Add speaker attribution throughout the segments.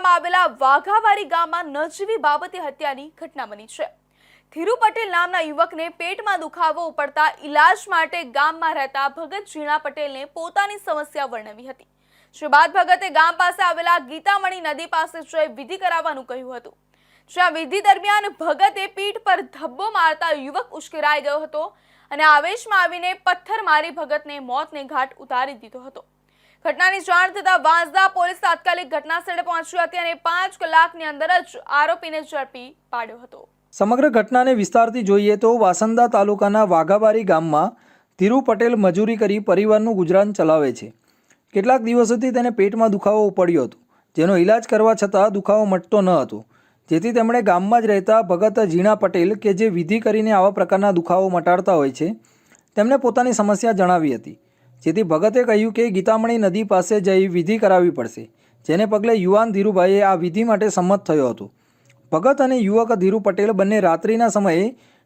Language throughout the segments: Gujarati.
Speaker 1: જિલ્લામાં આવેલા વાઘાવારી ગામમાં નજીવી બાબતે હત્યાની ઘટના બની છે। ધીરુ પટેલ નામના યુવકને પેટમાં દુખાવો ઉપડતા ઈલાજ માટે ગામમાં રહેતા ભગત ઝીણા પટેલને પોતાની સમસ્યા વર્ણવી હતી। જે બાદ ભગતે ગામ પાસે આવેલા ગીતામણી નદી પાસે જઈ વિધિ કરાવવાનું કહ્યું હતું। જ્યાં વિધિ દરમિયાન ભગતે પીઠ પર ધબ્બો મારતા યુવક ઉશ્કેરાઈ ગયો હતો અને આવેશમાં આવીને પથ્થર મારી ભગતને મોતને ઘાટ ઉતારી દીધો હતો। ઘટનાની જાણ થતાં વાંસદા પોલીસ તાત્કાલિક ઘટનાસ્થળે પહોંચી હતી અને 5 કલાકની અંદર જ આરોપીને ઝડપી પાડ્યો હતો।
Speaker 2: સમગ્ર ઘટનાને વિસ્તારથી જોઈએ તો વાસંદા તાલુકાના વાઘાવારી ગામમાં ધીરુ પટેલ મજૂરી કરી પરિવારનું ગુજરાન ચલાવે છે। કેટલાક દિવસોથી તેને પેટમાં દુખાવો ઉપડ્યો હતો, જેનો ઈલાજ કરવા છતાં દુખાવો મટતો ન હતો, જેથી તેમણે ગામમાં જ રહેતા ભગત ઝીણા પટેલ કે જે વિધિ કરીને આવા પ્રકારના દુખાવો મટાડતા હોય છે તેમણે પોતાની સમસ્યા જણાવી હતી। જેથી ભગતે કહ્યું કે ગીતામણી નદી પાસે જઈ વિધિ કરાવવી પડશે, જેને પગલે યુવાન ધીરુભાઈએ આ વિધિ માટે સંમત થયો હતો। ભગત અને યુવક ધીરુ પટેલ બંને રાત્રિના સમયે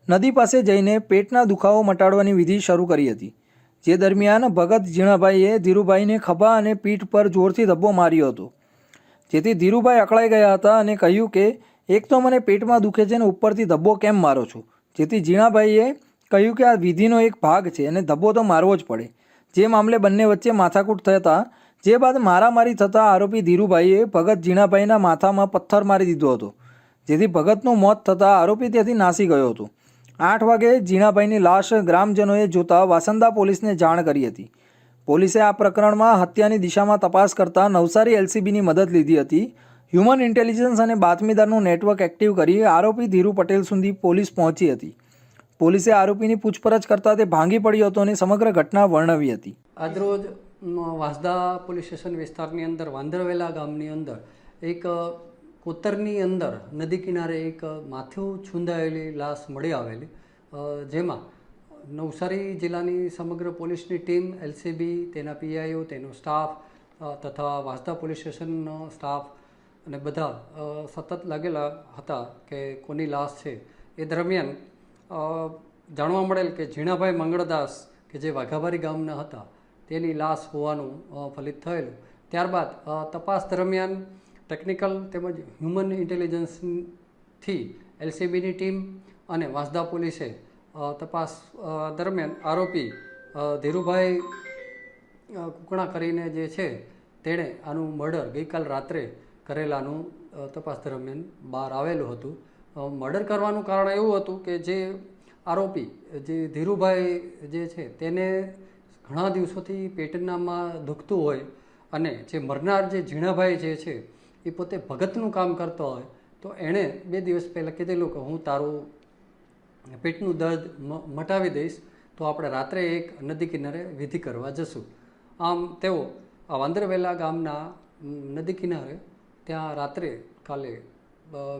Speaker 2: નદી પાસે જઈને પેટના દુખાવો મટાડવાની વિધિ શરૂ કરી હતી। જે દરમિયાન ભગત ઝીણાભાઈએ ધીરુભાઈને ખભા અને પીઠ પર જોરથી ધબ્બો માર્યો હતો, જેથી ધીરુભાઈ અકળાઈ ગયા હતા અને કહ્યું કે એક તો મને પેટમાં દુખે છે અને ઉપરથી ધબ્બો કેમ મારો છો। જેથી ઝીણાભાઈએ કહ્યું કે આ વિધિનો એક ભાગ છે અને ધબ્બો તો મારવો જ પડે। જે મામલે બંને વચ્ચે માથાકૂટ થતાં જે બાદ મારામારી થતાં આરોપી ધીરુભાઈએ ભગત ઝીણાભાઈના માથામાં પથ્થર મારી દીધો હતો, જેથી ભગતનું મોત થતાં આરોપી ત્યાંથી નાસી ગયો હતો। 8 વાગે ઝીણાભાઈની લાશ ગ્રામજનોએ જોતા વાસંદા પોલીસને જાણ કરી હતી। પોલીસે આ પ્રકરણમાં હત્યાની દિશામાં તપાસ કરતા નવસારી એલસીબીની મદદ લીધી હતી। હ્યુમન ઇન્ટેલિજન્સ અને બાતમીદારનું નેટવર્ક એક્ટિવ કરી આરોપી ધીરુ પટેલ સુધી પોલીસ પહોંચી હતી। પોલીસે આરોપીની પૂછપરછ કરતાં તે ભાંગી પડ્યો હતો અને સમગ્ર ઘટના વર્ણવી હતી।
Speaker 3: આજરોજ વાંસદા પોલીસ સ્ટેશન વિસ્તારની અંદર વાંદરવેલા ગામની અંદર એક કોતરની અંદર નદી કિનારે એક માથું છૂંદાયેલી લાશ મળી આવેલી, જેમાં નવસારી જિલ્લાની સમગ્ર પોલીસની ટીમ, એલસીબી, તેના પીઆઈઓ, તેનો સ્ટાફ તથા વાંસદા પોલીસ સ્ટેશનનો સ્ટાફ અને બધા સતત લાગેલા હતા કે કોની લાશ છે। એ દરમિયાન જાણવા મળેલ કે ઝીણાભાઈ મંગળદાસ કે જે વાઘાવારી ગામના હતા તેની લાશ હોવાનું ફલિત થયેલું। ત્યારબાદ તપાસ દરમિયાન ટેકનિકલ તેમજ હ્યુમન ઇન્ટેલિજન્સથી એલસીબીની ટીમ અને વાંસદા પોલીસે તપાસ દરમિયાન આરોપી ધીરુભાઈ કુકણા કરીને જે છે તેણે આનું મર્ડર ગઈકાલ રાત્રે કરેલાનું તપાસ દરમિયાન બહાર આવેલું હતું। મર્ડર કરવાનું કારણ એવું હતું કે જે આરોપી જે ધીરુભાઈ જે છે તેને ઘણા દિવસોથી પેટનામાં દુખતું હોય અને જે મરનાર જે ઝીણાભાઈ જે છે એ પોતે ભગતનું કામ કરતો હોય તો એણે 2 દિવસ પહેલાં કીધેલું કે હું તારું પેટનું દર્દ મટાવી દઈશ, તો આપણે રાત્રે એક નદી કિનારે વિધિ કરવા જશું। આમ તેઓ આ વાંદરવેલા ગામના નદી કિનારે ત્યાં રાત્રે કાલે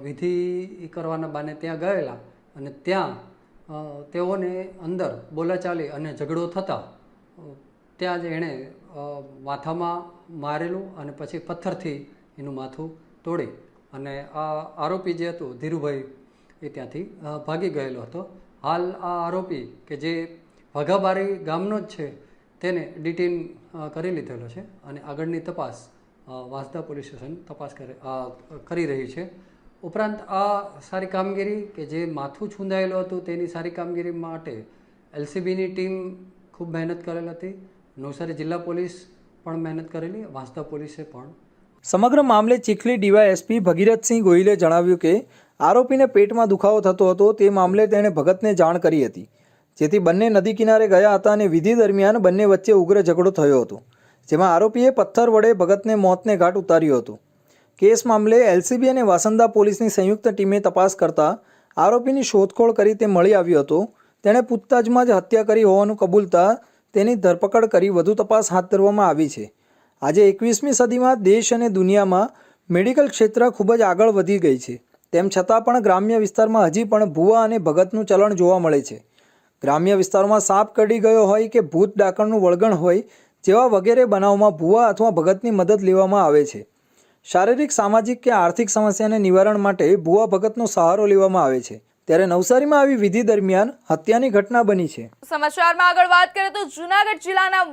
Speaker 3: વિધિ કરવાના બાને ત્યાં ગયેલા અને ત્યાં તેઓને અંદર બોલાચાલી અને ઝઘડો થતાં ત્યાં જ એણે માથામાં મારેલું અને પછી પથ્થરથી એનું માથું તોડી અને આ આરોપી જે હતું ધીરુભાઈ એ ત્યાંથી ભાગી ગયેલો હતો। હાલ આ આરોપી કે જે વાઘાવારી ગામનો જ છે તેને ડિટેન કરી લીધેલો છે અને આગળની તપાસ વાંસદા પોલીસ સ્ટેશન તપાસ કરી રહી છે। ઉપરાંત આ સારી કામગીરી કે જે માથું છૂંદાયેલું હતું તેની સારી કામગીરી માટે એલસીબીની ટીમ ખૂબ મહેનત કરેલ હતી, નવસારી જિલ્લા પોલીસ પણ મહેનત કરેલી, વાંસદા પોલીસે પણ।
Speaker 2: સમગ્ર મામલે ચીખલી ડીવાયએસપી ભગીરથસિંહ ગોહિલે જણાવ્યું કે આરોપીને પેટમાં દુખાવો થતો હતો, તે મામલે તેણે ભગતને જાણ કરી હતી, જેથી બંને નદી કિનારે ગયા હતા અને વિધિ દરમિયાન બંને વચ્ચે ઉગ્ર ઝઘડો થયો હતો, જેમાં આરોપીએ પથ્થર વડે ભગતને મોતને ઘાટ ઉતાર્યો હતો। કેસ મામલે એલસીબી અને વાસંદા પોલીસની સંયુક્ત ટીમે તપાસ કરતા આરોપીની શોધખોળ કરી તે મળી આવ્યો હતો। તેણે પૂછતાછમાં જ હત્યા કરી હોવાનું કબૂલતા તેની ધરપકડ કરી વધુ તપાસ હાથ ધરવામાં આવી છે। આજે 21મી સદીમાં દેશ અને દુનિયામાં મેડિકલ ક્ષેત્ર ખૂબ જ આગળ વધી ગઈ છે, તેમ છતાં પણ ગ્રામ્ય વિસ્તારમાં હજી પણ ભૂવા અને ભગતનું ચલણ જોવા મળે છે। ગ્રામ્ય વિસ્તારોમાં સાપ કરડી ગયો હોય કે ભૂત ડાકણનું વળગણ હોય જેવા વગેરે બનાવમાં ભૂવા અથવા ભગતની મદદ લેવામાં આવે છે। શારીરિક, સામાજિક કે આર્થિક સમસ્યાને નિવારણ માટે ભૂવા ભગતનો સહારો લેવામાં આવે છે। ત્યારે નવસારીમાં આવી વિધિ દરમિયાન હત્યાની ઘટના બની છે।
Speaker 1: સમાચારમાં આગળ વાત કરીએ તો જૂનાગઢ જિલ્લાના